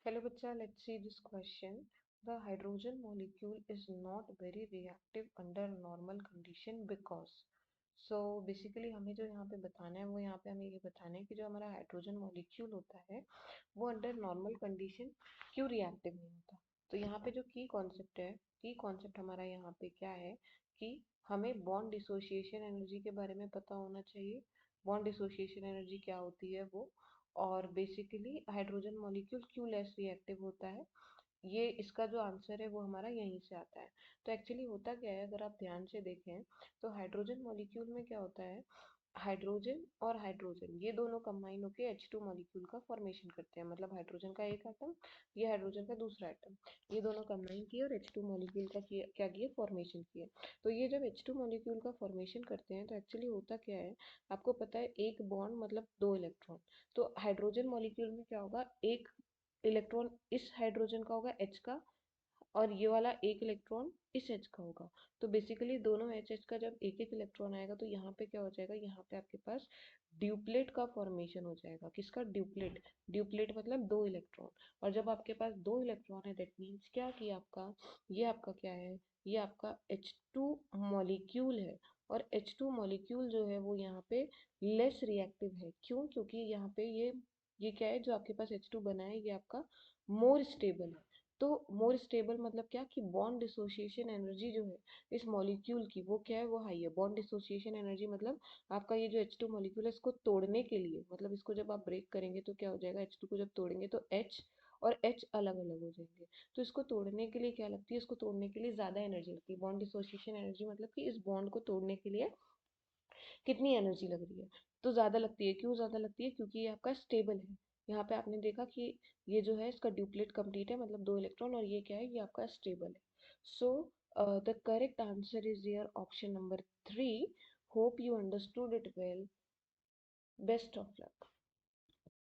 Hello, Bacha. Let's see this question. The hydrogen molecule is not very reactive under normal condition because. So basically हमें जो यहाँ पे बताना है वो यहाँ पे हमें ये बताना है कि जो हमारा हाइड्रोजन मॉलिक्यूल होता है वो अंडर नॉर्मल कंडीशन क्यों रिएक्टिव नहीं होता। तो यहाँ पे जो की कॉन्सेप्ट हमारा यहाँ पे क्या है कि हमें बॉन्ड डिसोसिएशन एनर्जी के बारे में पता होना चाहिए। बॉन्ड डिसोसिएशन एनर्जी क्या होती है वो, और बेसिकली हाइड्रोजन मॉलिक्यूल क्यों लेस रिएक्टिव होता है, ये इसका जो आंसर है वो हमारा यहीं से आता है। तो एक्चुअली होता क्या है, अगर आप ध्यान से देखें तो हाइड्रोजन मॉलिक्यूल में क्या होता है, हाइड्रोजन और हाइड्रोजन ये दोनों कंबाइन होकर H2 मॉलिक्यूल का फॉर्मेशन करते हैं। मतलब हाइड्रोजन का एक एटम, ये हाइड्रोजन का दूसरा एटम, ये दोनों कंबाइन किए और H2 मॉलिक्यूल का क्या किए, फॉर्मेशन किए। तो ये जब H2 मॉलिक्यूल का फॉर्मेशन करते हैं तो एक्चुअली होता क्या है, आपको पता है एक बॉन्ड मतलब दो इलेक्ट्रॉन। तो हाइड्रोजन मॉलिक्यूल में क्या होगा, एक इलेक्ट्रॉन इस हाइड्रोजन का होगा H का, और ये वाला एक इलेक्ट्रॉन इस H का होगा। तो बेसिकली दोनों H का जब एक एक इलेक्ट्रॉन आएगा तो यहाँ पे क्या हो जाएगा, यहाँ पे आपके पास ड्यूप्लेट का फॉर्मेशन हो जाएगा। किसका? ड्यूप्लेट। ड्यूप्लेट मतलब दो इलेक्ट्रॉन। और जब आपके पास दो इलेक्ट्रॉन है दैट मीन्स क्या कि आपका ये आपका क्या है, ये आपका H2 मॉलिक्यूल है। और H2 मॉलिक्यूल जो है वो यहाँ पे लेस रिएक्टिव है। क्यों? क्योंकि यहाँ पे ये क्या है, जो आपके पास H2 बना है ये आपका मोर स्टेबल है। तो मोर स्टेबल मतलब क्या कि बॉन्ड डिसोसिएशन एनर्जी जो है इस मॉलिक्यूल की वो क्या है, वो हाई है। बॉन्ड डिसोसिएशन एनर्जी मतलब आपका ये जो H2 मॉलिक्यूल है इसको तोड़ने के लिए, मतलब इसको जब आप ब्रेक करेंगे तो क्या हो जाएगा, H2 को जब तोड़ेंगे तो H और H अलग अलग हो जाएंगे। तो इसको तोड़ने के लिए क्या लगती है, इसको तोड़ने के लिए ज़्यादा एनर्जी लगती है। बॉन्ड डिसोसिएशन एनर्जी मतलब कि इस बॉन्ड को तोड़ने के लिए कितनी एनर्जी लग रही है, तो ज़्यादा लगती है। क्यों ज़्यादा लगती है? क्योंकि ये आपका स्टेबल है। यहाँ पे आपने देखा कि ये जो है इसका ड्यूप्लेट कंप्लीट है, मतलब दो इलेक्ट्रॉन, और ये क्या है, ये आपका स्टेबल है। So the correct answer is your option number 3। Hope you understood it well. Best of luck.